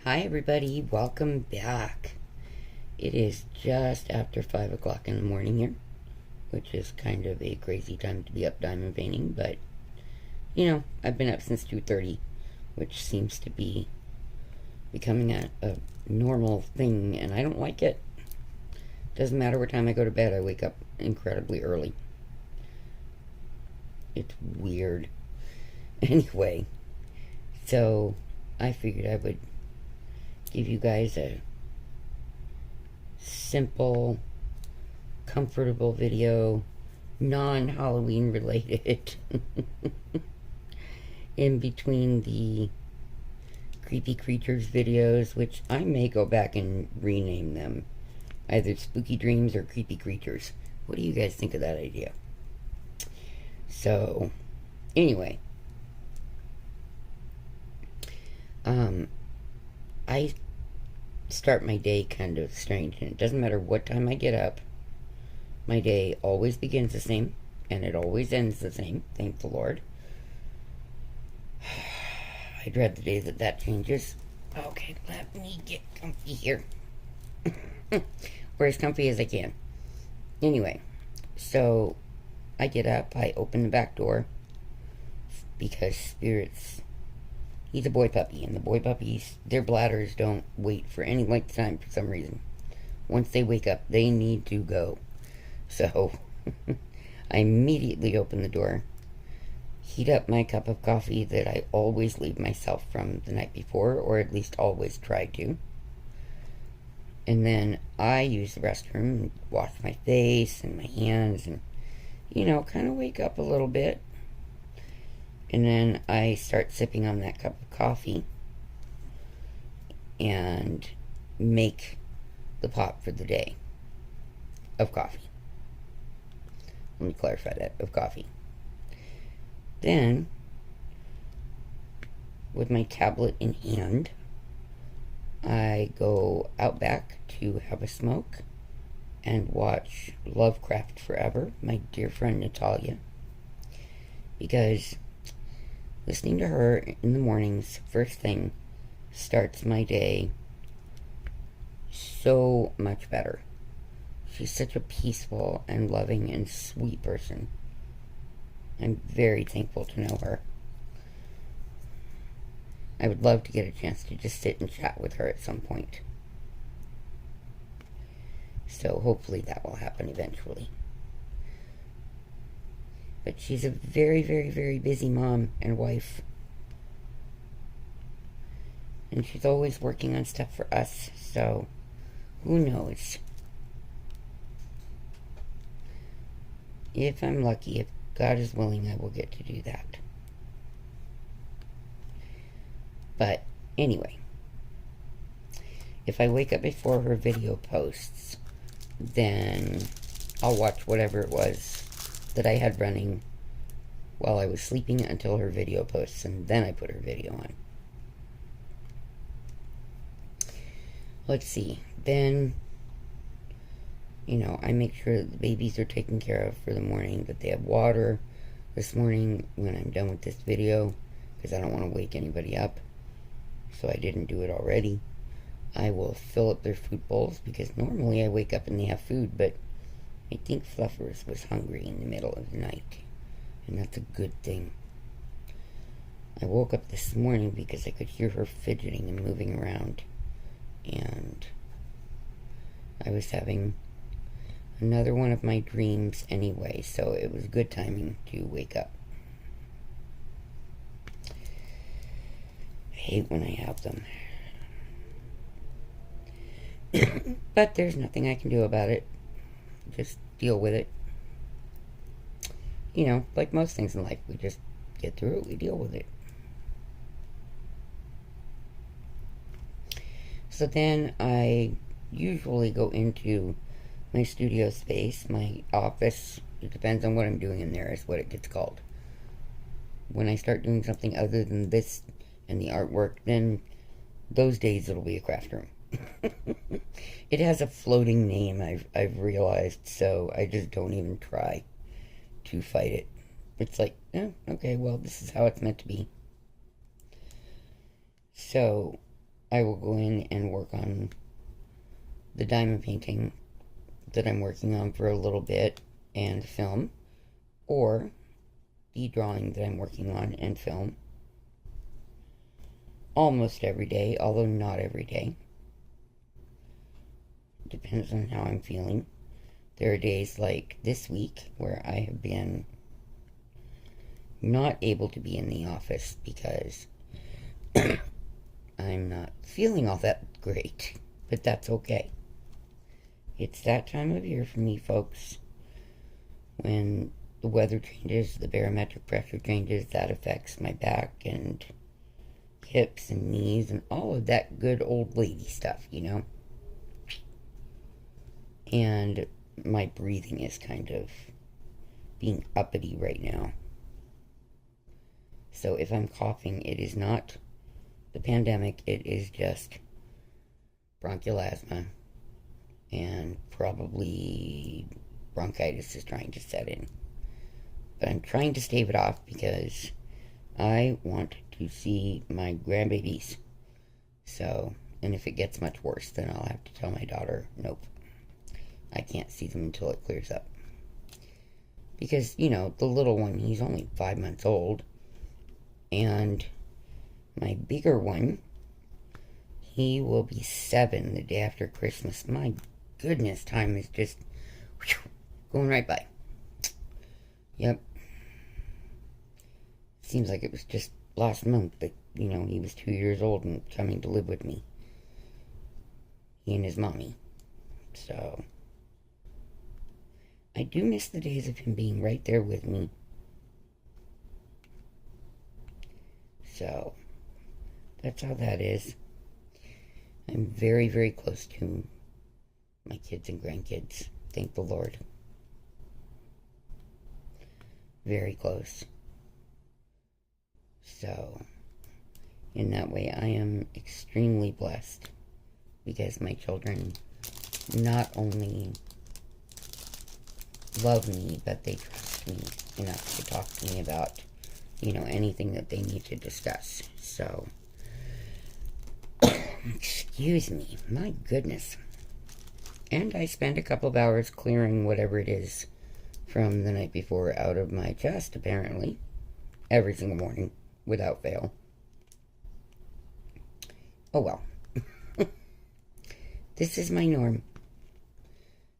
Hi everybody, welcome back. It is just after 5 o'clock in the morning here, which is kind of a crazy time to be up diamond painting, but I've been up since 2:30, which seems to be becoming a normal thing, and I don't like it. Doesn't matter what time I go to bed, I wake up incredibly early. It's weird. Anyway, so I figured I would give you guys a simple, comfortable video, non-Halloween related, in between the creepy creatures videos, which I may go back and rename them either spooky dreams or creepy creatures. What do you guys think of that idea? So anyway, I start my day kind of strange, and it doesn't matter what time I get up. My day always begins the same, and it always ends the same, thank the Lord. I dread the day that changes. Okay, let me get comfy here. Or as comfy as I can. Anyway, so I get up, I open the back door, because Spirit's, he's a boy puppy, and the boy puppies, their bladders don't wait for any length of time for some reason. Once they wake up, they need to go. So I immediately open the door, heat up my cup of coffee that I always leave myself from the night before, or at least always try to. And then I use the restroom and wash my face and my hands and, kind of wake up a little bit. And then I start sipping on that cup of coffee and make the pot for the day of coffee. Let me clarify that, of coffee. Then, with my tablet in hand, I go out back to have a smoke and watch Lovecraft Forever, my dear friend Natalia, because listening to her in the mornings, first thing, starts my day so much better. She's such a peaceful and loving and sweet person. I'm very thankful to know her. I would love to get a chance to just sit and chat with her at some point. So hopefully that will happen eventually. But she's a very, very, very busy mom and wife. And she's always working on stuff for us, so who knows? If I'm lucky, if God is willing, I will get to do that. But anyway, if I wake up before her video posts, then I'll watch whatever it was that I had running while I was sleeping until her video posts, and then I put her video on. Let's see. Then, I make sure that the babies are taken care of for the morning, that they have water this morning when I'm done with this video, because I don't want to wake anybody up, so I didn't do it already. I will fill up their food bowls, because normally I wake up and they have food, but I think Fluffers was hungry in the middle of the night, and that's a good thing. I woke up this morning because I could hear her fidgeting and moving around, and I was having another one of my dreams anyway, so it was good timing to wake up. I hate when I have them. But there's nothing I can do about it. Just deal with it. Like most things in life, we just get through it, we deal with it. So then I usually go into my studio space, my office. It depends on what I'm doing in there, is what it gets called. When I start doing something other than this and the artwork, then those days it'll be a craft room. It has a floating name, I've realized, so I just don't even try to fight it. It's like, okay, well, this is how it's meant to be. So I will go in and work on the diamond painting that I'm working on for a little bit and film, or the drawing that I'm working on and film almost every day, although not every day. Depends on how I'm feeling. There are days like this week where I have been not able to be in the office because I'm not feeling all that great, but that's okay. It's that time of year for me, folks. When the weather changes, the barometric pressure changes, that affects my back and hips and knees and all of that good old lady stuff, you know? And my breathing is kind of being uppity right now. So if I'm coughing, it is not the pandemic, it is just bronchial asthma, and probably bronchitis is trying to set in. But I'm trying to stave it off because I want to see my grandbabies. So, and if it gets much worse, then I'll have to tell my daughter, nope, I can't see them until it clears up. Because, you know, the little one, he's only 5 months old. And my bigger one, he will be 7 the day after Christmas. My goodness, time is just going right by. Yep. Seems like it was just last month that, you know, he was 2 years old and coming to live with me. He and his mommy. So, I do miss the days of him being right there with me. So, that's how that is. I'm very, very close to my kids and grandkids. Thank the Lord. Very close. So, in that way, I am extremely blessed because my children not only love me, but they trust me enough to talk to me about, you know, anything that they need to discuss. So, excuse me, my goodness. And I spend a couple of hours clearing whatever it is from the night before out of my chest, apparently. Every single morning, without fail. Oh well. This is my norm.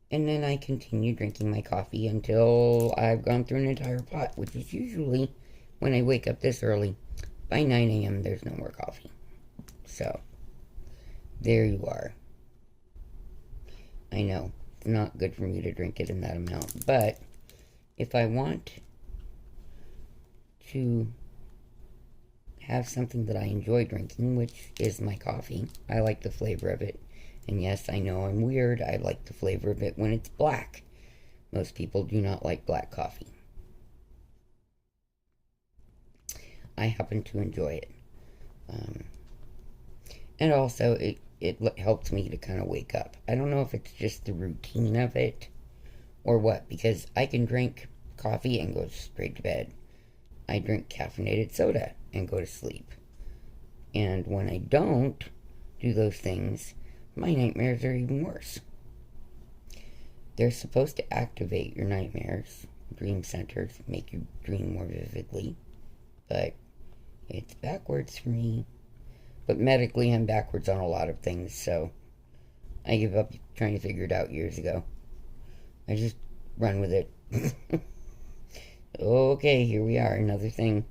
And then I continue drinking my coffee until I've gone through an entire pot, which is usually when I wake up this early. By 9 a.m. there's no more coffee. So, there you are. I know, it's not good for me to drink it in that amount, but if I want to have something that I enjoy drinking, which is my coffee, I like the flavor of it. And yes, I know I'm weird, I like the flavor of it when it's black. Most people do not like black coffee. I happen to enjoy it. And also, it helps me to kind of wake up. I don't know if it's just the routine of it or what, because I can drink coffee and go straight to bed. I drink caffeinated soda and go to sleep. And when I don't do those things, my nightmares are even worse. They're supposed to activate your nightmares, dream centers, make you dream more vividly, but it's backwards for me. But medically, I'm backwards on a lot of things, so I gave up trying to figure it out years ago. I just run with it. Okay, here we are, another thing.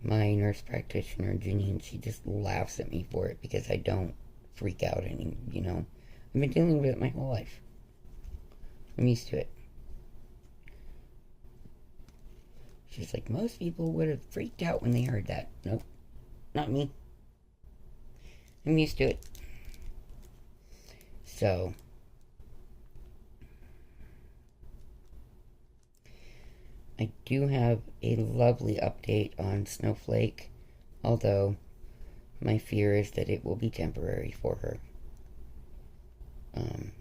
My nurse practitioner, Janine, she just laughs at me for it because I don't freak out any, you know. I've been dealing with it my whole life. I'm used to it. She's like, most people would have freaked out when they heard that. Nope, not me. I'm used to it. So, I do have a lovely update on Snowflake, although my fear is that it will be temporary for her.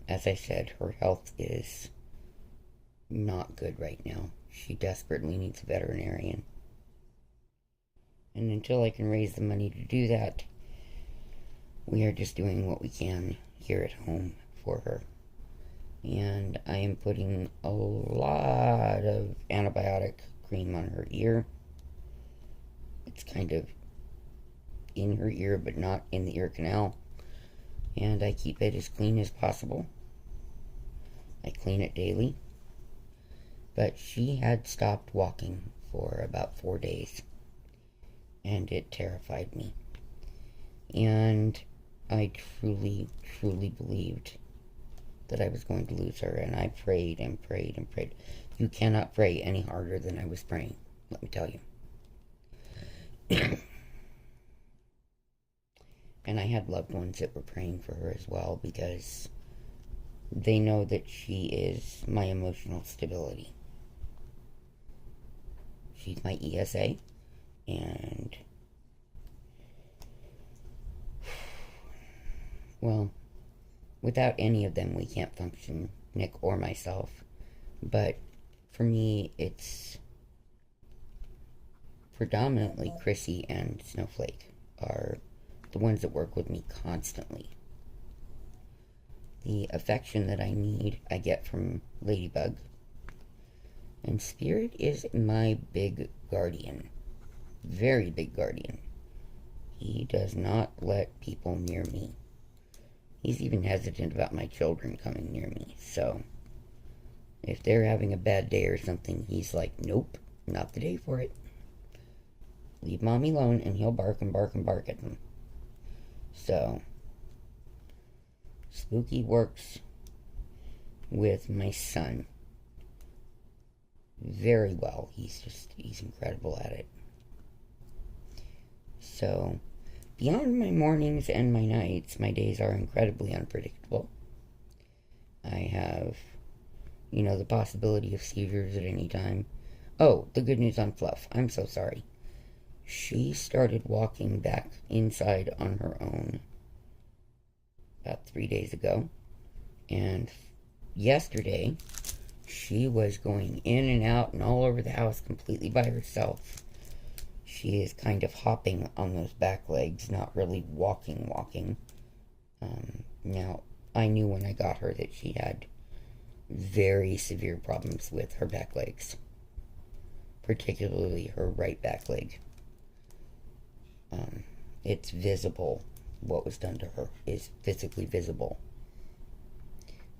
As I said, her health is not good right now. She desperately needs a veterinarian. And until I can raise the money to do that, we are just doing what we can here at home for her. And I am putting a lot of antibiotic cream on her ear. It's kind of in her ear, but not in the ear canal. And I keep it as clean as possible. I clean it daily. But she had stopped walking for about 4 days. And it terrified me. And I truly, truly believed that I was going to lose her. And I prayed and prayed and prayed. You cannot pray any harder than I was praying, let me tell you. And I had loved ones that were praying for her as well, because they know that she is my emotional stability. She's my ESA, and, well, without any of them we can't function, Nick or myself. But for me, it's predominantly Chrissy and Snowflake are the ones that work with me constantly. The affection that I need, I get from Ladybug. And Spirit is my big guardian. Very big guardian. He does not let people near me. He's even hesitant about my children coming near me. So, if they're having a bad day or something, he's like, nope, not the day for it. Leave Mommy alone, and he'll bark and bark and bark at them. So, Spooky works with my son very well. He's incredible at it. So, beyond my mornings and my nights, my days are incredibly unpredictable. I have, the possibility of seizures at any time. Oh, the good news on Fluff. I'm so sorry. She started walking back inside on her own about 3 days ago. And yesterday, she was going in and out and all over the house completely by herself. She is kind of hopping on those back legs, not really walking. Now, I knew when I got her that she had very severe problems with her back legs. Particularly her right back leg. It's visible. What was done to her is physically visible.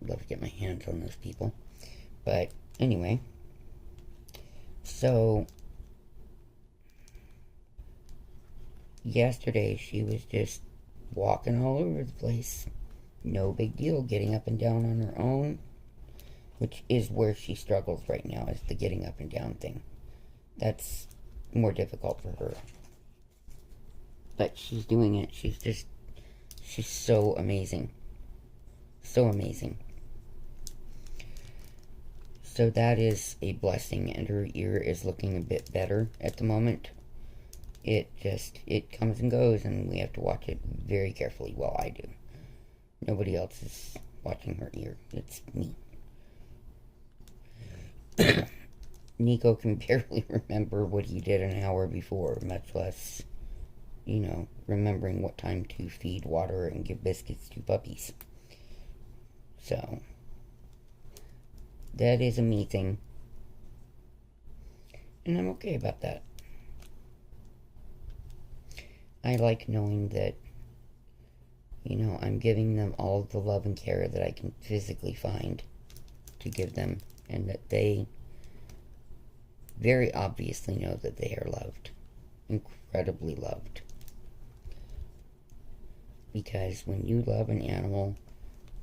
I'd love to get my hands on those people. But anyway, so yesterday she was just walking all over the place. No big deal, getting up and down on her own, which is where she struggles right now, is the getting up and down thing. That's more difficult for her. But she's doing it. She's so amazing. So amazing. So that is a blessing, and her ear is looking a bit better at the moment. It comes and goes, and we have to watch it very carefully. Well, I do. Nobody else is watching her ear. It's me. Nico can barely remember what he did an hour before, much less, remembering what time to feed, water, and give biscuits to puppies. So, that is a me thing. And I'm okay about that. I like knowing that, I'm giving them all the love and care that I can physically find to give them, and that they very obviously know that they are loved. Incredibly loved. Because when you love an animal,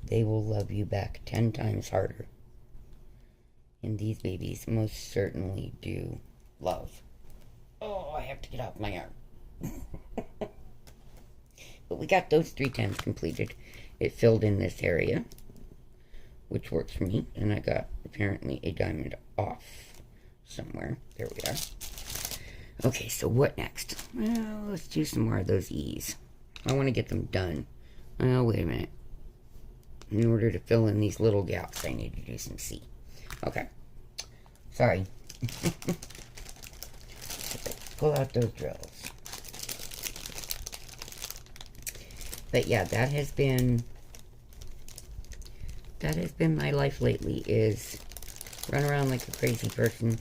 they will love you back 10 times harder. And these babies most certainly do love. Oh, I have to get off my arm. But we got those 3 tens completed. It filled in this area, which works for me. And I got, apparently, a diamond off somewhere. There we are. Okay, so what next? Well, let's do some more of those E's. I want to get them done. Oh, wait a minute. In order to fill in these little gaps, I need to do some C. Okay. Sorry. Pull out those drills. But yeah, that has been my life lately, is run around like a crazy person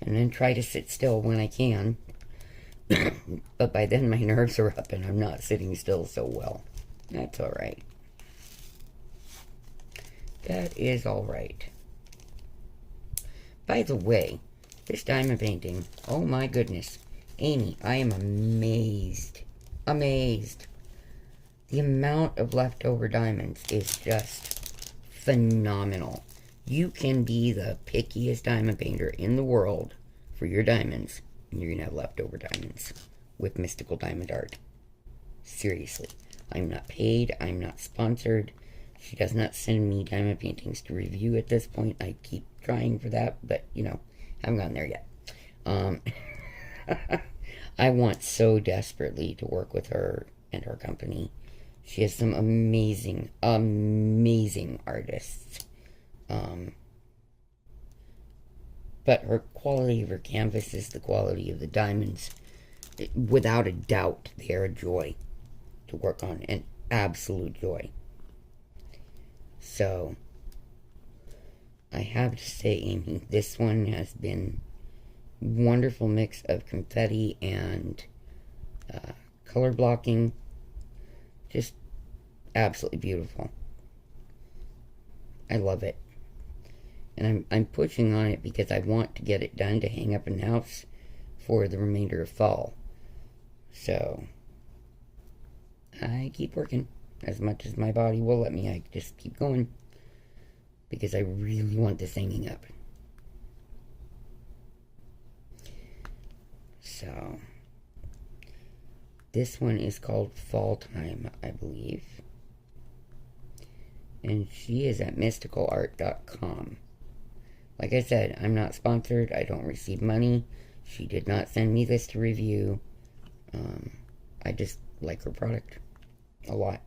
and then try to sit still when I can. But by then my nerves are up and I'm not sitting still so well. That's alright. That is alright. By the way, this diamond painting, oh my goodness. Amy, I am amazed. Amazed. The amount of leftover diamonds is just phenomenal. You can be the pickiest diamond painter in the world for your diamonds, and you're going to have leftover diamonds with Mystical Diamond Art. Seriously. I'm not paid. I'm not sponsored. She does not send me diamond paintings to review at this point. I keep trying for that, but, you know, haven't gotten there yet. I want so desperately to work with her and her company. She has some amazing, amazing artists. But her quality of her canvas is the quality of the diamonds. Without a doubt, they are a joy to work on. An absolute joy. So, I have to say, Amy, this one has been a wonderful mix of confetti and color blocking. Just absolutely beautiful. I love it. And I'm pushing on it because I want to get it done to hang up in the house for the remainder of fall. So, I keep working as much as my body will let me. I just keep going because I really want this hanging up. So, this one is called Fall Time, I believe. And she is at mysticalart.com. Like I said, I'm not sponsored. I don't receive money. She did not send me this to review. I just like her product a lot.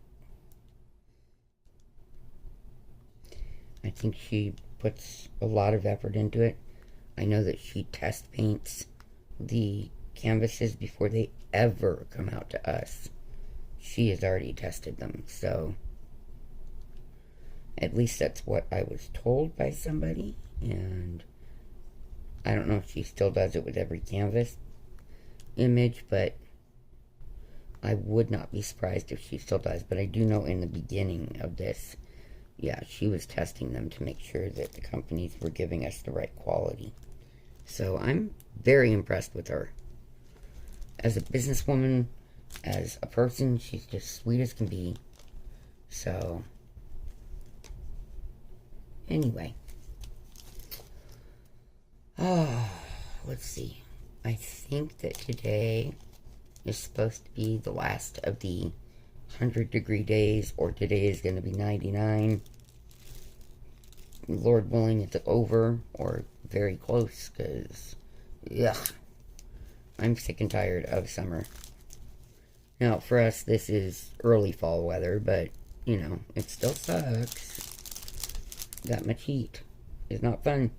I think she puts a lot of effort into it. I know that she test paints the canvases before they ever come out to us. She has already tested them, so at least that's what I was told by somebody, and I don't know if she still does it with every canvas image, but I would not be surprised if she still does. But I do know in the beginning of this, yeah, she was testing them to make sure that the companies were giving us the right quality. So I'm very impressed with her. As a businesswoman, as a person, she's just sweet as can be. So, anyway. Let's see. I think that today is supposed to be the last of the 100-degree days, or today is going to be 99. Lord willing, it's over, or very close, because, ugh, I'm sick and tired of summer. Now, for us, this is early fall weather, but, you know, it still sucks. That much heat is not fun.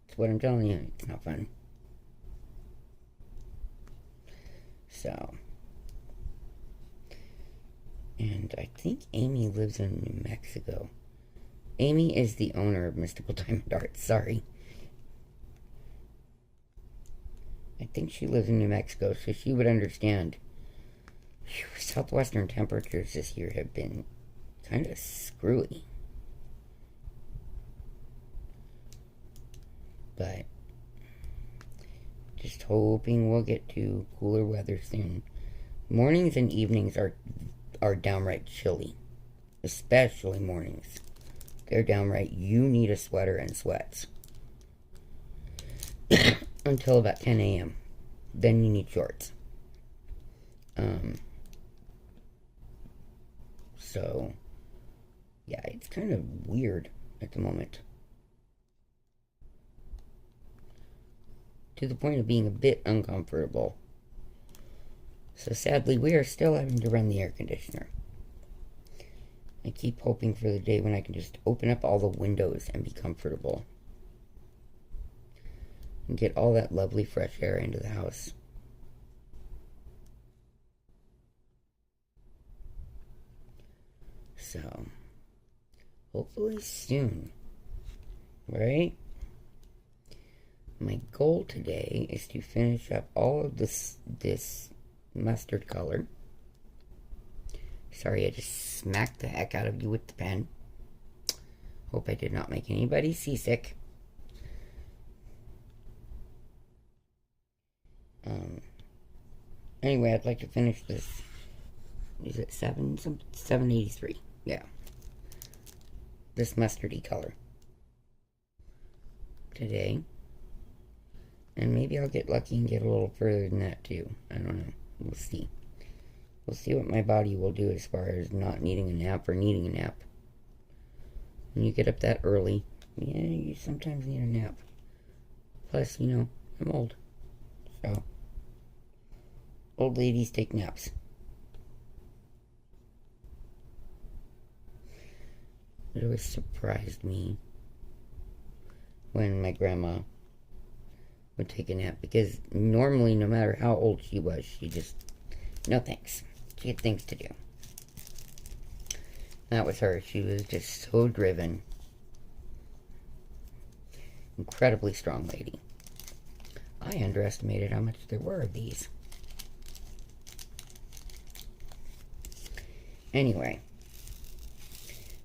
That's what I'm telling you, it's not fun. So, and I think Amy lives in New Mexico. Amy is the owner of Mystical Diamond Art, sorry. I think she lives in New Mexico, so she would understand. Whew, southwestern temperatures this year have been kind of screwy. But just hoping we'll get to cooler weather soon. Mornings and evenings are downright chilly. Especially mornings. They're downright, you need a sweater and sweats. Until about 10 a.m. Then you need shorts. So, yeah, it's kind of weird at the moment. To the point of being a bit uncomfortable. So sadly, we are still having to run the air conditioner. I keep hoping for the day when I can just open up all the windows and be comfortable. And get all that lovely fresh air into the house. So, hopefully soon, right? My goal today is to finish up all of this mustard color. Sorry, I just smacked the heck out of you with the pen. Hope I did not make anybody seasick. Anyway, I'd like to finish this. Is it 783? Yeah. This mustardy color today. And maybe I'll get lucky and get a little further than that too. I don't know. We'll see. We'll see what my body will do as far as not needing a nap or needing a nap. When you get up that early, yeah, you sometimes need a nap. Plus, you know, I'm old. So, old ladies take naps. It always surprised me when my grandma would take a nap, because normally, no matter how old she was, she just, no thanks. She had things to do. That was her. She was just so driven. Incredibly strong lady. I underestimated how much there were of these. Anyway,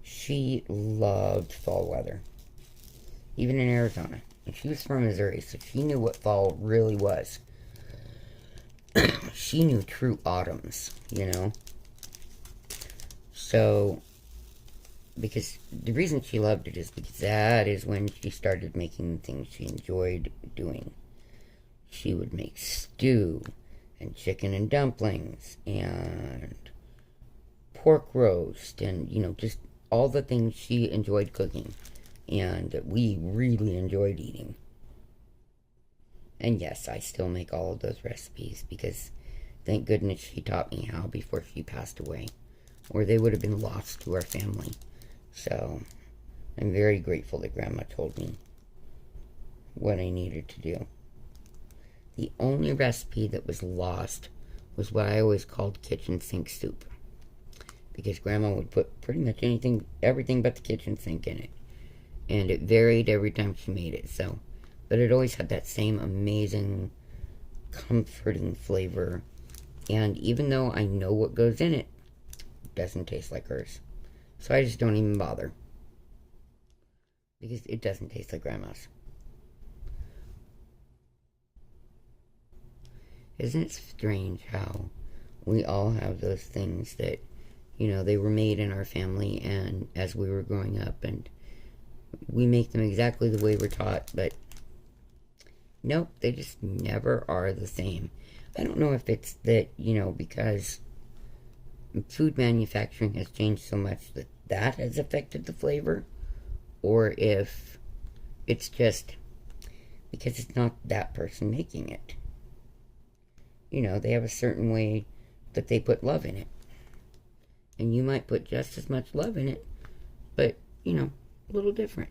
she loved fall weather, even in Arizona. And she was from Missouri, so she knew what fall really was. She knew true autumns, you know. So, because the reason she loved it is because that is when she started making things she enjoyed doing. She would make stew, and chicken and dumplings, and pork roast, and, you know, just all the things she enjoyed cooking, and that we really enjoyed eating. And yes, I still make all of those recipes, because thank goodness she taught me how before she passed away, or they would have been lost to our family. So, I'm very grateful that Grandma told me what I needed to do. The only recipe that was lost was what I always called kitchen sink soup, because Grandma would put pretty much everything but the kitchen sink in it, and it varied every time she made it. So, but it always had that same amazing, comforting flavor. And even though I know what goes in it, it doesn't taste like hers. So I just don't even bother, because it doesn't taste like Grandma's. Isn't it strange how we all have those things that, you know, they were made in our family and as we were growing up, and we make them exactly the way we're taught, but nope, they just never are the same. I don't know if it's that, you know, because food manufacturing has changed so much that that has affected the flavor, or if it's just because it's not that person making it. You know, they have a certain way that they put love in it. And you might put just as much love in it, but, you know, a little different.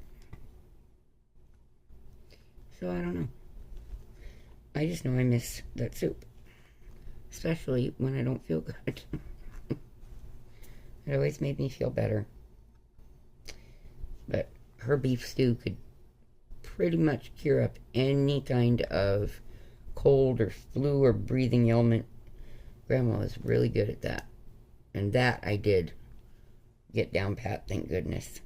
So, I don't know. I just know I miss that soup. Especially when I don't feel good. It always made me feel better. But her beef stew could pretty much cure up any kind of cold or flu or breathing ailment. Grandma was really good at that. And that I did get down pat, thank goodness.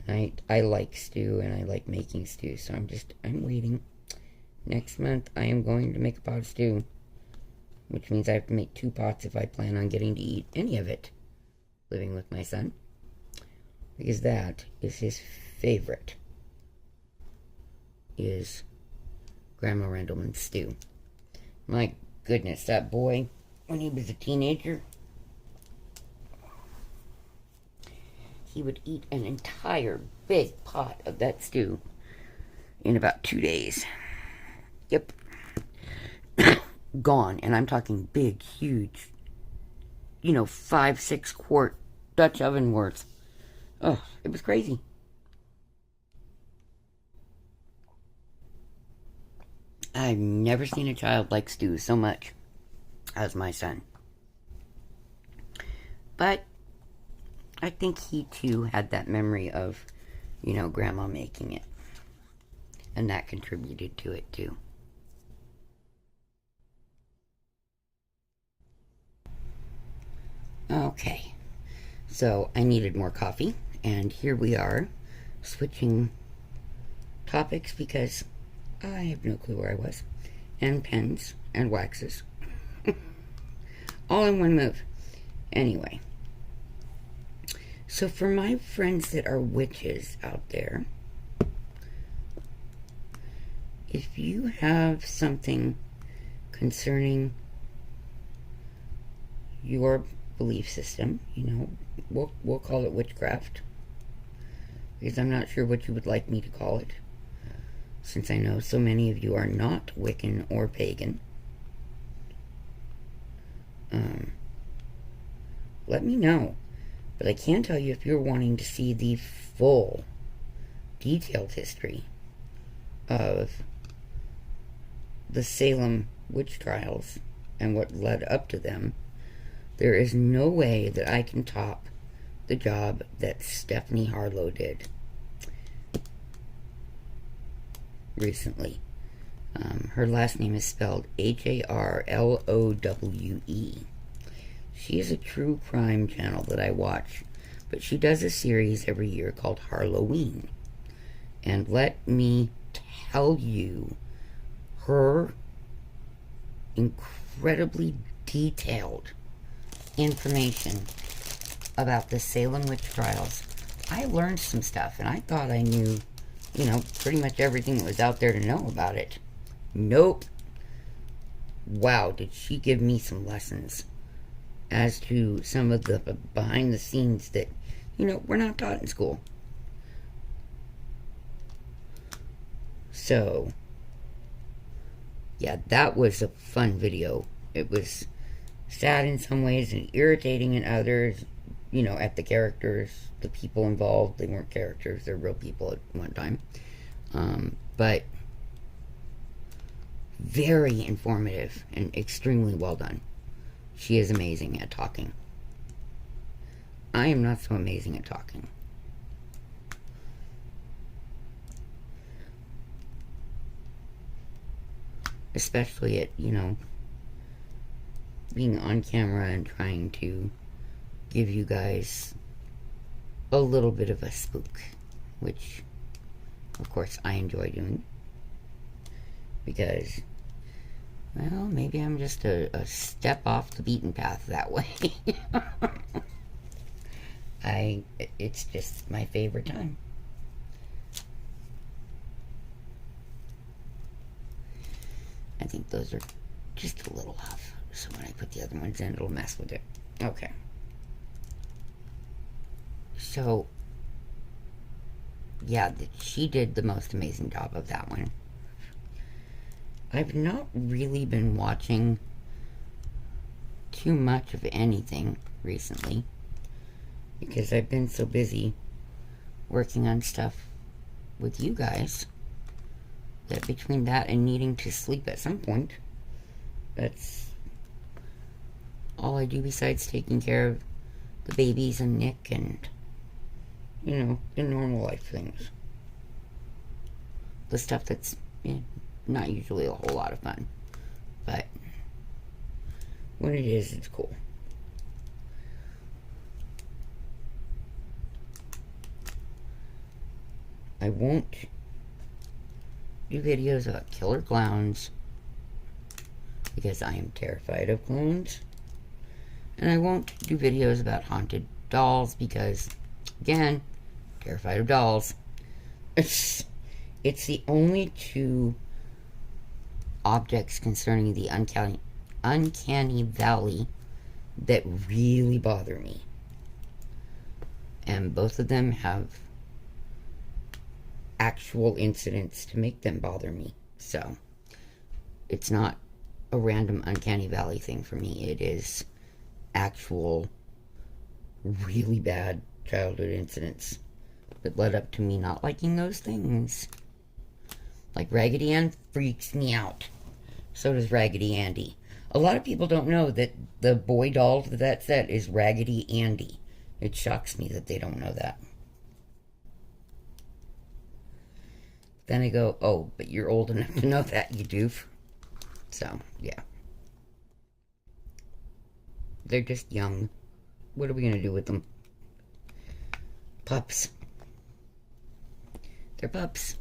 And I like stew, and I like making stew, so I'm waiting. Next month, I am going to make a pot of stew, which means I have to make 2 pots if I plan on getting to eat any of it, living with my son, because that is his favorite, is Grandma Rendleman's stew. My goodness, that boy, when he was a teenager, he would eat an entire big pot of that stew in about 2 days. Yep. Gone. And I'm talking big, huge, 5-6 quart Dutch oven worth. Oh, it was crazy. I've never seen a child like stew so much as my son. But I think he too had that memory of, you know, Grandma making it. And that contributed to it too. Okay, so I needed more coffee, and here we are, switching topics because I have no clue where I was. And pens and waxes. All in one move. Anyway. So for my friends that are witches out there, if you have something concerning your belief system, you know, we'll call it witchcraft, because I'm not sure what you would like me to call it, since I know so many of you are not Wiccan or pagan. Let me know. But I can tell you, if you're wanting to see the full, detailed history of the Salem witch trials and what led up to them, there is no way that I can top the job that Stephanie Harlow did recently. Her last name is spelled Harlowe. She is a true crime channel that I watch, but she does a series every year called Halloween. And let me tell you, her incredibly detailed information about the Salem witch trials. I learned some stuff, and I thought I knew, you know, pretty much everything that was out there to know about it. Nope. Wow, did she give me some lessons as to some of the behind the scenes that, you know, we're not taught in school. So, yeah, that was a fun video. It was sad in some ways and irritating in others, you know, at the characters, the people involved. They weren't characters, they're real people at one time. But very informative and extremely well done. She is amazing at talking. I am not so amazing at talking. Especially at, you know, being on camera and trying to give you guys a little bit of a spook, which, of course, I enjoy doing. Because, well, maybe I'm just a step off the beaten path that way. It's just my favorite time. I think those are just a little off. So when I put the other ones in, it'll mess with it. Okay. So, yeah, she did the most amazing job of that one. I've not really been watching too much of anything recently because I've been so busy working on stuff with you guys that between that and needing to sleep at some point, that's all I do besides taking care of the babies and Nick and, you know, the normal life things. The stuff that's not usually a whole lot of fun, but when it is, it's cool. I won't do videos about killer clowns because I am terrified of clowns, and I won't do videos about haunted dolls because, again, terrified of dolls. It's the only two objects concerning the uncanny valley that really bother me, and both of them have actual incidents to make them bother me. So it's not a random uncanny valley thing for me. It is actual really bad childhood incidents that led up to me not liking those things. Like Raggedy Ann freaks me out. So does Raggedy Andy. A lot of people don't know that the boy doll to that set is Raggedy Andy. It shocks me that they don't know that. Then I go, oh, but you're old enough to know that, you doof. So, yeah. They're just young. What are we going to do with them? Pups. They're pups.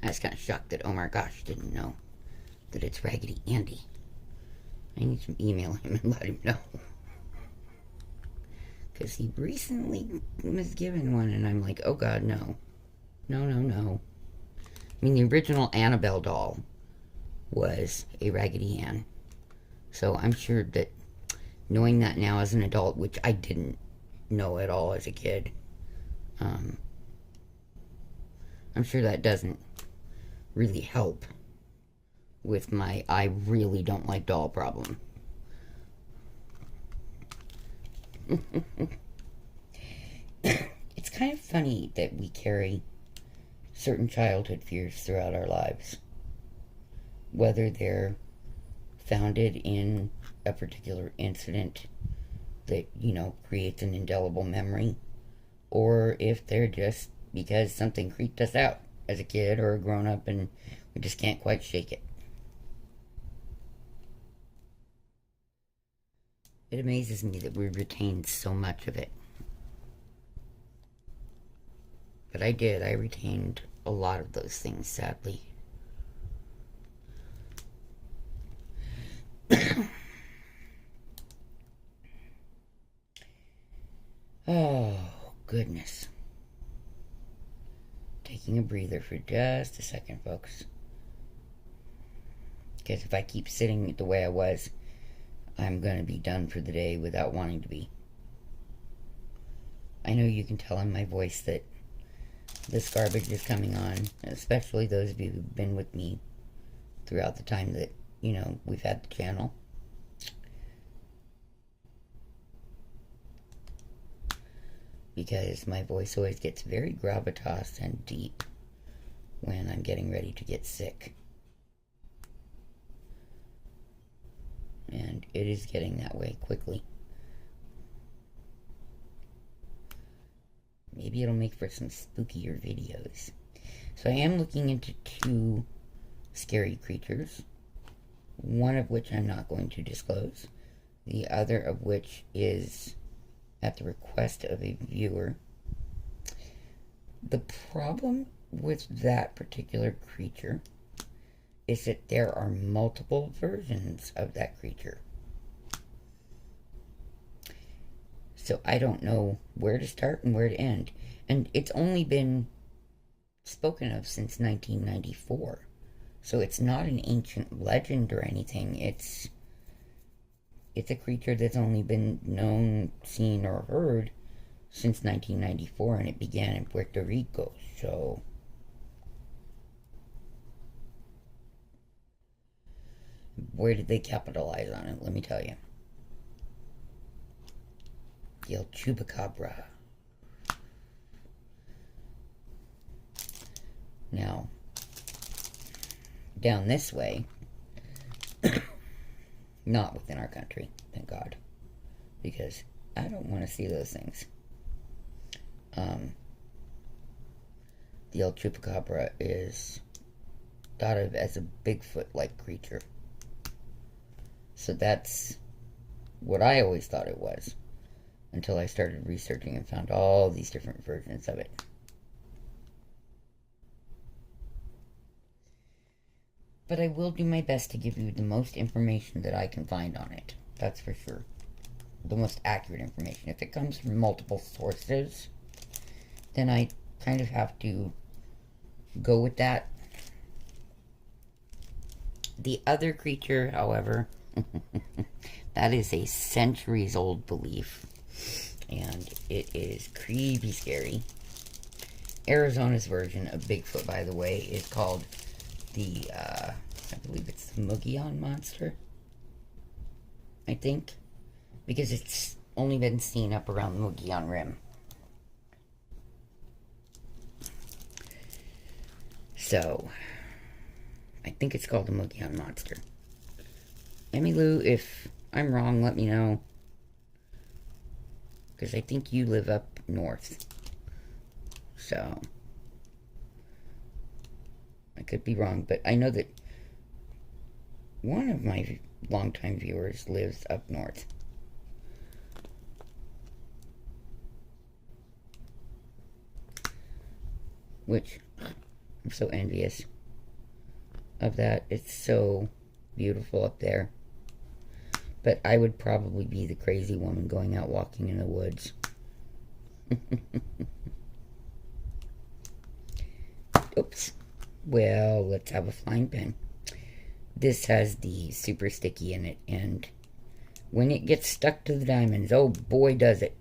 I was kind of shocked that Omar Gosh didn't know that it's Raggedy Andy. I need to email him and let him know. Because he recently was given one, and I'm like, oh God, no. No, no, no. I mean, the original Annabelle doll was a Raggedy Ann. So I'm sure that knowing that now as an adult, which I didn't know at all as a kid, I'm sure that doesn't really help with my I really don't like doll problem. It's kind of funny that we carry certain childhood fears throughout our lives, whether they're founded in a particular incident that, you know, creates an indelible memory, or if they're just because something creeped us out as a kid or a grown-up and we just can't quite shake it. It amazes me that we retain so much of it. But I did. I retained a lot of those things, sadly. Oh, goodness. Taking a breather for just a second, folks. Because if I keep sitting the way I was, I'm going to be done for the day without wanting to be. I know you can tell in my voice that this garbage is coming on, especially those of you who've been with me throughout the time that, you know, we've had the channel. Because my voice always gets very gravitas and deep when I'm getting ready to get sick. And it is getting that way quickly. Maybe it'll make for some spookier videos. So I am looking into 2 scary creatures. One of which I'm not going to disclose. The other of which is at the request of a viewer. The problem with that particular creature is that there are multiple versions of that creature. So I don't know where to start and where to end. And it's only been spoken of since 1994. So it's not an ancient legend or anything. It's a creature that's only been known, seen, or heard since 1994, and it began in Puerto Rico. So where did they capitalize on it? Let me tell you. The Chupacabra. Now, down this way, not within our country, thank God, because I don't want to see those things. The El Chupacabra is thought of as a Bigfoot-like creature. So that's what I always thought it was, until I started researching and found all these different versions of it. But I will do my best to give you the most information that I can find on it. That's for sure. The most accurate information. If it comes from multiple sources, then I kind of have to go with that. The other creature, however, that is a centuries-old belief. And it is creepy scary. Arizona's version of Bigfoot, by the way, is called the, I believe it's the Mogollon Monster. I think. Because it's only been seen up around the Mogollon Rim. So, I think it's called a Mogollon Monster. Emmylou, if I'm wrong, let me know. Because I think you live up north. So, I could be wrong, but I know that one of my longtime viewers lives up north. Which, I'm so envious of that. It's so beautiful up there. But I would probably be the crazy woman going out walking in the woods. Oops. Well, let's have a flying pen. This has the super sticky in it, and when it gets stuck to the diamonds, oh boy does it.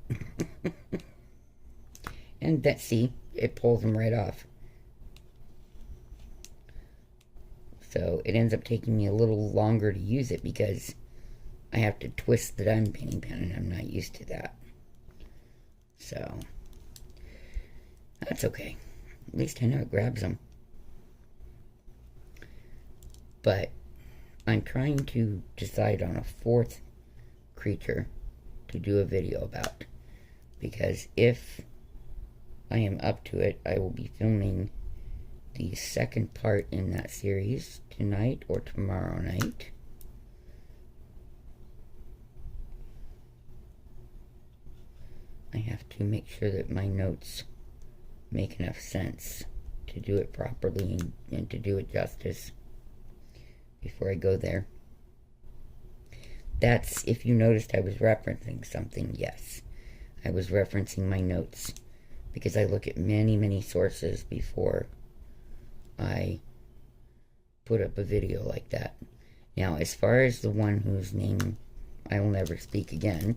And that, see, it pulls them right off. So it ends up taking me a little longer to use it because I have to twist the diamond painting pen, and I'm not used to that. So that's okay. At least I know it grabs them. But I'm trying to decide on a fourth creature to do a video about. Because if I am up to it, I will be filming the second part in that series tonight or tomorrow night. I have to make sure that my notes make enough sense to do it properly and to do it justice before I go there. That's, if you noticed I was referencing something, yes. I was referencing my notes because I look at many, many sources before I put up a video like that. Now, as far as the one whose name I will never speak again,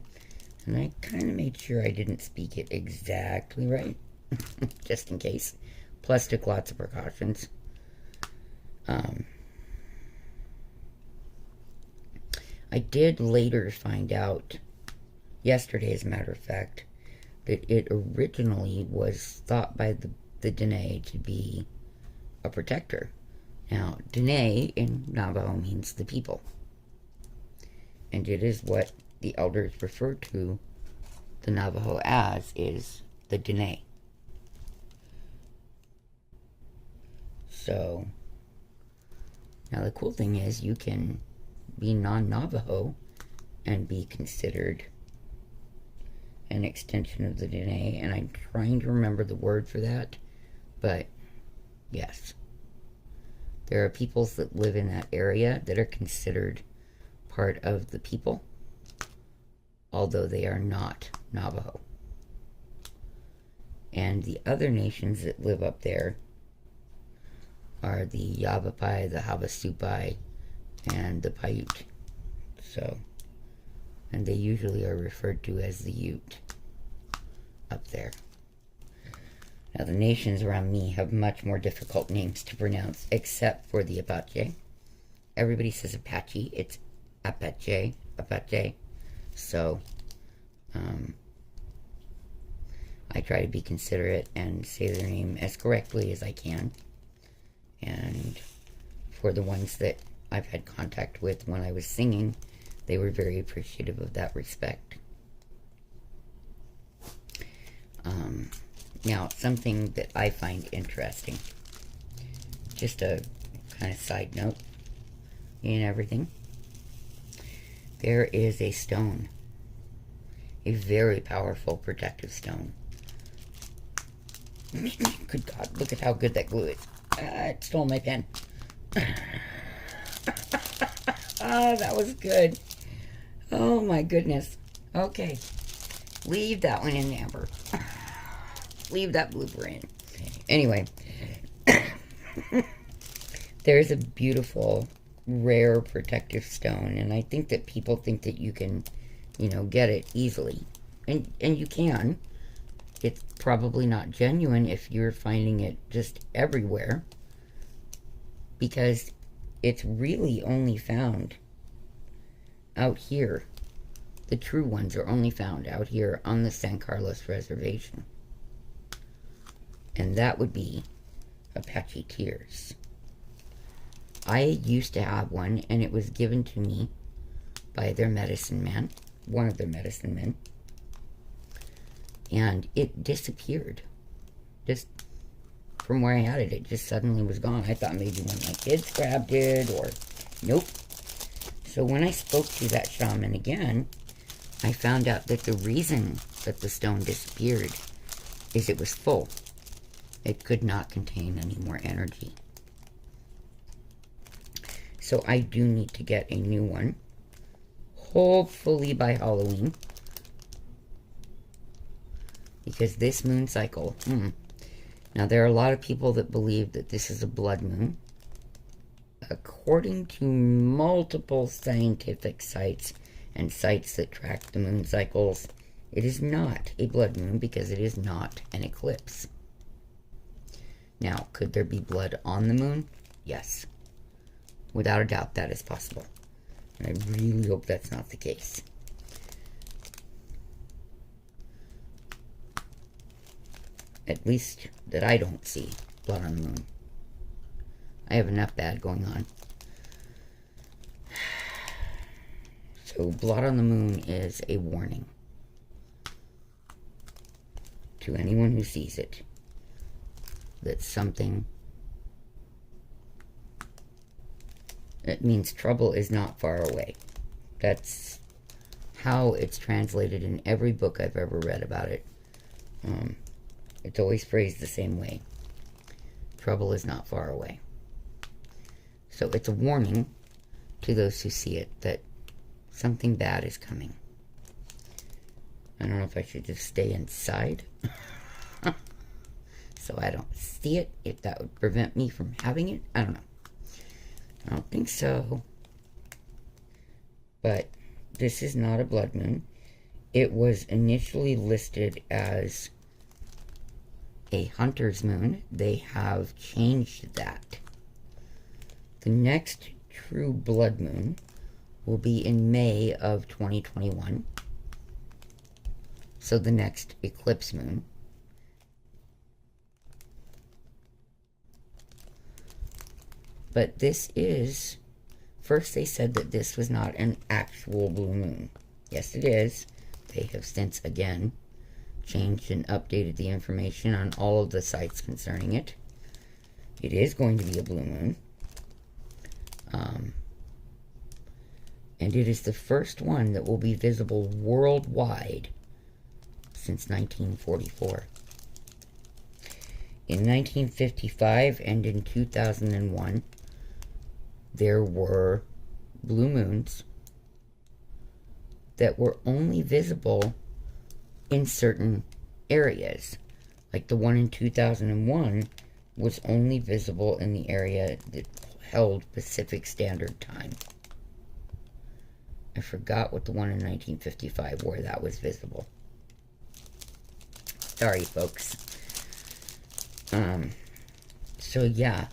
and I kind of made sure I didn't speak it exactly right, just in case. Plus, took lots of precautions. I did later find out, yesterday as a matter of fact, that it originally was thought by the Dene to be a protector. Now, Dene in Navajo means the people. And it is what the elders refer to the Navajo as, is the Dene. So, now the cool thing is you can be non-Navajo and be considered an extension of the Dene, and I'm trying to remember the word for that, but yes. There are peoples that live in that area that are considered part of the people, although they are not Navajo. And the other nations that live up there are the Yavapai, the Havasupai, and the Paiute. So, and they usually are referred to as the Ute up there. Now, the nations around me have much more difficult names to pronounce, except for the Apache. Everybody says Apache. It's Apache, Apache. So, I try to be considerate and say their name as correctly as I can. And for the ones that I've had contact with when I was singing, they were very appreciative of that respect. Now, something that I find interesting, just a kind of side note in everything, there is a stone, a very powerful protective stone. Good God, look at how good that glue is. It stole my pen. Ah, that was good. Oh my goodness. Okay. Leave that one in, Amber. Leave that blooper in. Anyway. There's a beautiful, rare protective stone, and I think that people think that you can, get it easily. And you can. It's probably not genuine if you're finding it just everywhere, because it's really only found out here. The true ones are only found out here on the San Carlos Reservation. And that would be Apache Tears. I used to have one, and it was given to me by their medicine man, one of their medicine men, and it disappeared. Just from where I had it, it just suddenly was gone. I thought maybe one of my kids grabbed it, or nope. So when I spoke to that shaman again, I found out that the reason that the stone disappeared is it was full. It could not contain any more energy. So I do need to get a new one, hopefully by Halloween, because this moon cycle, Now, there are a lot of people that believe that this is a blood moon. According to multiple scientific sites and sites that track the moon cycles, it is not a blood moon because it is not an eclipse. Now, could there be blood on the moon? Yes. Without a doubt, that is possible. And I really hope that's not the case. At least that I don't see blood on the moon. I have enough bad going on. So blood on the moon is a warning to anyone who sees it that something, it means trouble is not far away. That's how it's translated in every book I've ever read about it. It's always phrased the same way. Trouble is not far away. So it's a warning to those who see it that something bad is coming. I don't know if I should just stay inside so I don't see it, if that would prevent me from having it. I don't know. I don't think so. But this is not a blood moon. It was initially listed as a hunter's moon. They have changed that. The next true blood moon will be in May of 2021. So the next eclipse moon. But this is, first they said that this was not an actual blue moon. Yes, it is. They have since again changed and updated the information on all of the sites concerning it. It is going to be a blue moon. And it is the first one that will be visible worldwide since 1944. In 1955 and in 2001, there were blue moons that were only visible in certain areas. Like the one in 2001 was only visible in the area that held Pacific Standard Time. I forgot what the one in 1955 where that was visible. Sorry, folks. So yeah,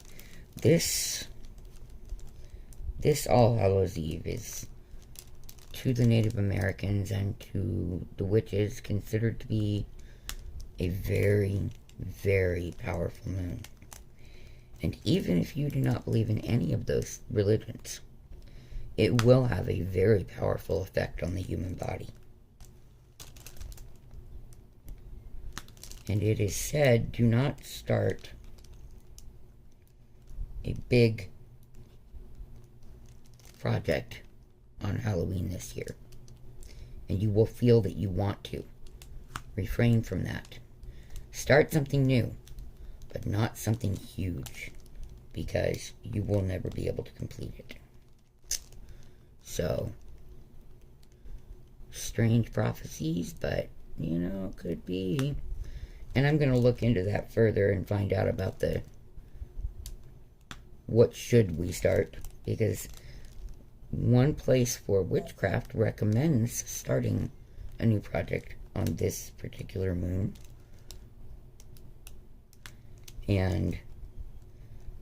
this All Hallows Eve is, to the Native Americans and to the witches, considered to be a very, very powerful moon. And even if you do not believe in any of those religions, it will have a very powerful effect on the human body. And it is said, do not start a big project on Halloween this year. And you will feel that you want to. Refrain from that. Start something new, but not something huge, because you will never be able to complete it. So, strange prophecies, but, you know, could be. And I'm going to look into that further and find out about what should we start, because one place for witchcraft recommends starting a new project on this particular moon. And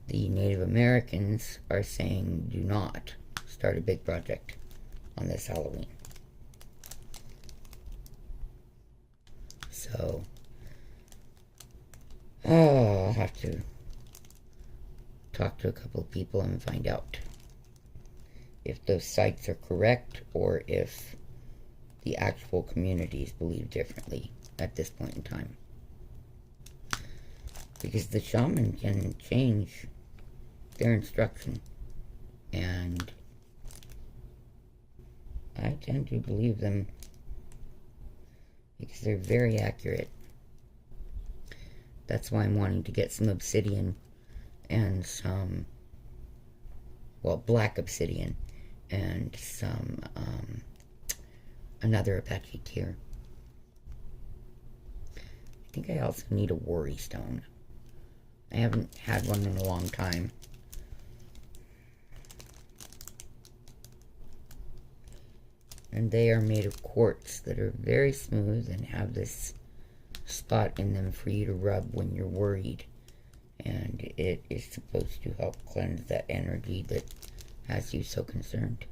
the Native Americans are saying do not start a big project on this Halloween. So, I'll have to talk to a couple of people and find out if those sites are correct or if the actual communities believe differently at this point in time. Because the shaman can change their instruction, and I tend to believe them because they're very accurate. That's why I'm wanting to get some obsidian and some, well, black obsidian and some, another Apache tear. I think I also need a worry stone. I haven't had one in a long time. And they are made of quartz that are very smooth and have this spot in them for you to rub when you're worried. And it is supposed to help cleanse that energy that has you so concerned.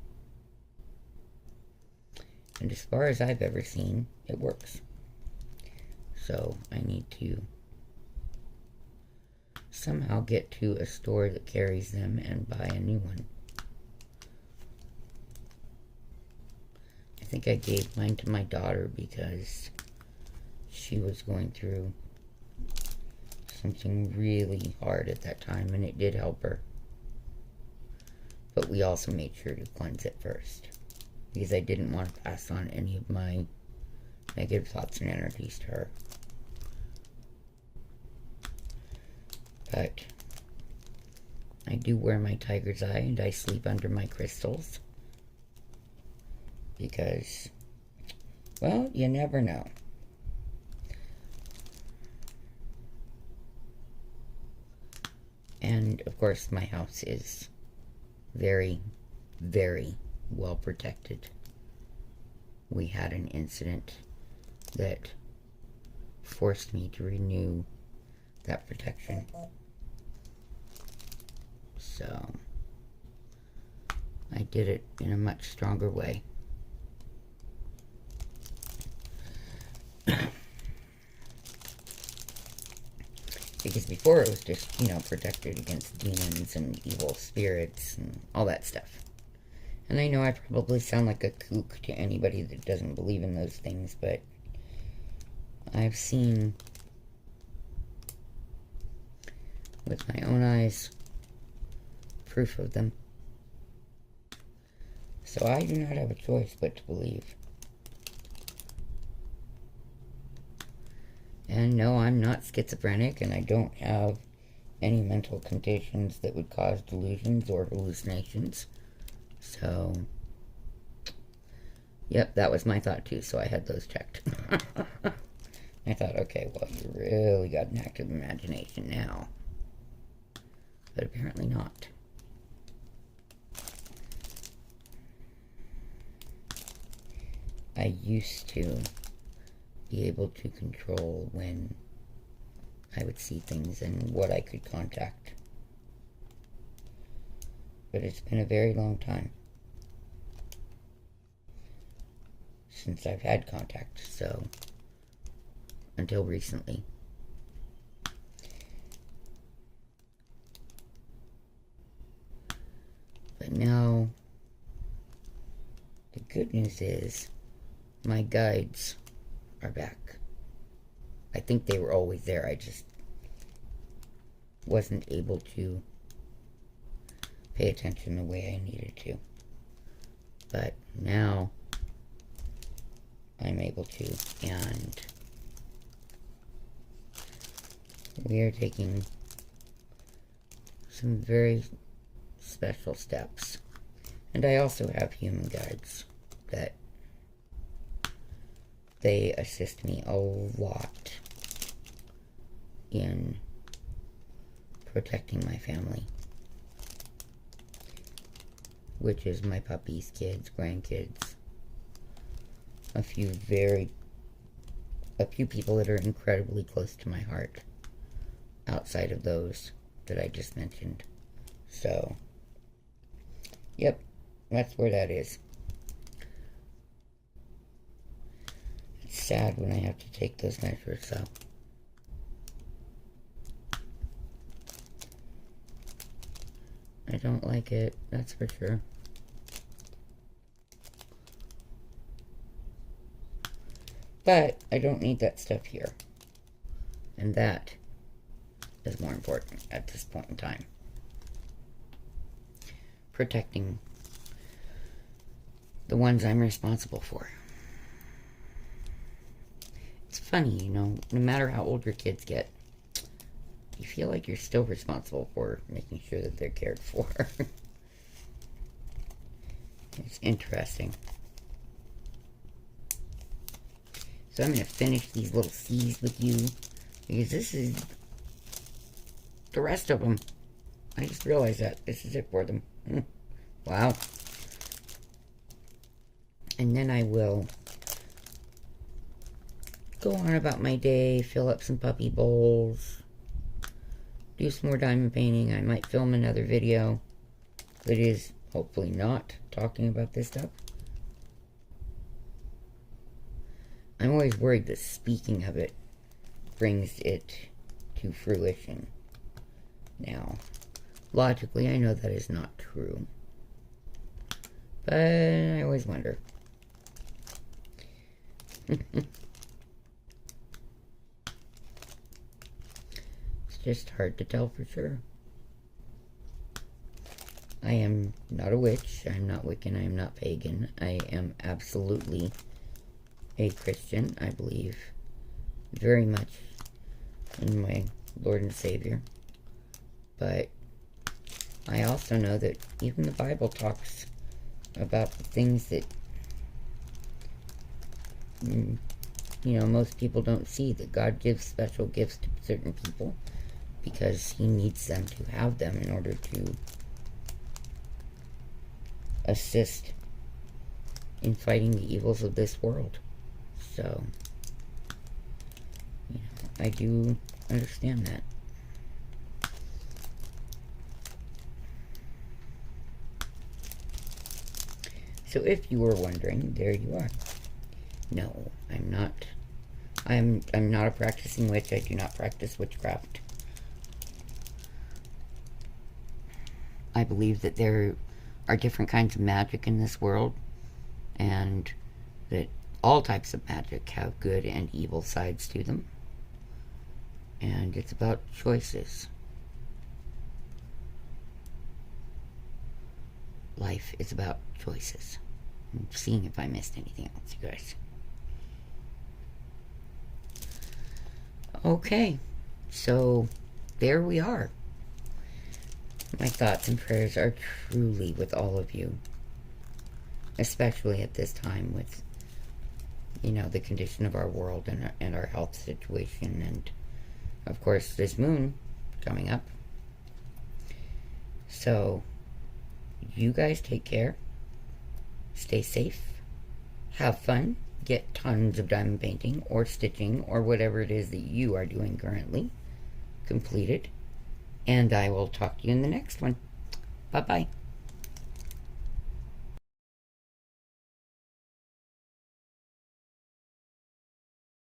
And as far as I've ever seen, it works. So I need to somehow get to a store that carries them and buy a new one. I think I gave mine to my daughter because she was going through something really hard at that time, and it did help her. But we also made sure to cleanse it first, because I didn't want to pass on any of my negative thoughts and energies to her. But I do wear my tiger's eye, and I sleep under my crystals. Because, well, you never know. And, of course, my house is very, very well protected. We had an incident that forced me to renew that protection. So, I did it in a much stronger way. Because before it was just, you know, protected against demons and evil spirits and all that stuff. And I know I probably sound like a kook to anybody that doesn't believe in those things, but I've seen with my own eyes proof of them. So I do not have a choice but to believe. And no, I'm not schizophrenic, and I don't have any mental conditions that would cause delusions or hallucinations. So, yep, that was my thought too, so I had those checked. I thought, okay, well, you really got an active imagination now. But apparently not. I used to be able to control when I would see things and what I could contact. But it's been a very long time since I've had contact, so until recently. But now, the good news is my guides are back. I think they were always there. I just wasn't able to pay attention the way I needed to. But now I'm able to, and we are taking some very special steps. And I also have human guides that they assist me a lot in protecting my family, which is my puppies, kids, grandkids, a few people that are incredibly close to my heart outside of those that I just mentioned. So, yep, that's where that is. It's sad when I have to take those measures, though. I don't like it, that's for sure. But I don't need that stuff here. And that is more important at this point in time. Protecting the ones I'm responsible for. It's funny, you know, no matter how old your kids get, you feel like you're still responsible for making sure that they're cared for. It's interesting. So I'm going to finish these little C's with you, because this is the rest of them. I just realized that. This is it for them. Wow. And then I will go on about my day, fill up some puppy bowls, do some more diamond painting. I might film another video that is hopefully not talking about this stuff. I'm always worried that speaking of it brings it to fruition. Now, logically, I know that is not true. But I always wonder. It's just hard to tell for sure. I am not a witch. I'm not Wiccan. I am not pagan. I am absolutely a Christian. I believe very much in my Lord and Savior. But I also know that even the Bible talks about the things that, you know, most people don't see. That God gives special gifts to certain people because He needs them to have them in order to assist in fighting the evils of this world. So, you know, I do understand that. So if you were wondering, there you are. No, I'm not. I'm not a practicing witch. I do not practice witchcraft. I believe that there are different kinds of magic in this world, and that all types of magic have good and evil sides to them. And it's about choices. Life is about choices. I'm seeing if I missed anything else, you guys. Okay, so there we are. My thoughts and prayers are truly with all of you, especially at this time with, you know, the condition of our world and our health situation, and of course this moon coming up. So you guys take care, stay safe, have fun, get tons of diamond painting or stitching or whatever it is that you are doing currently completed, and I will talk to you in the next one. Bye-bye.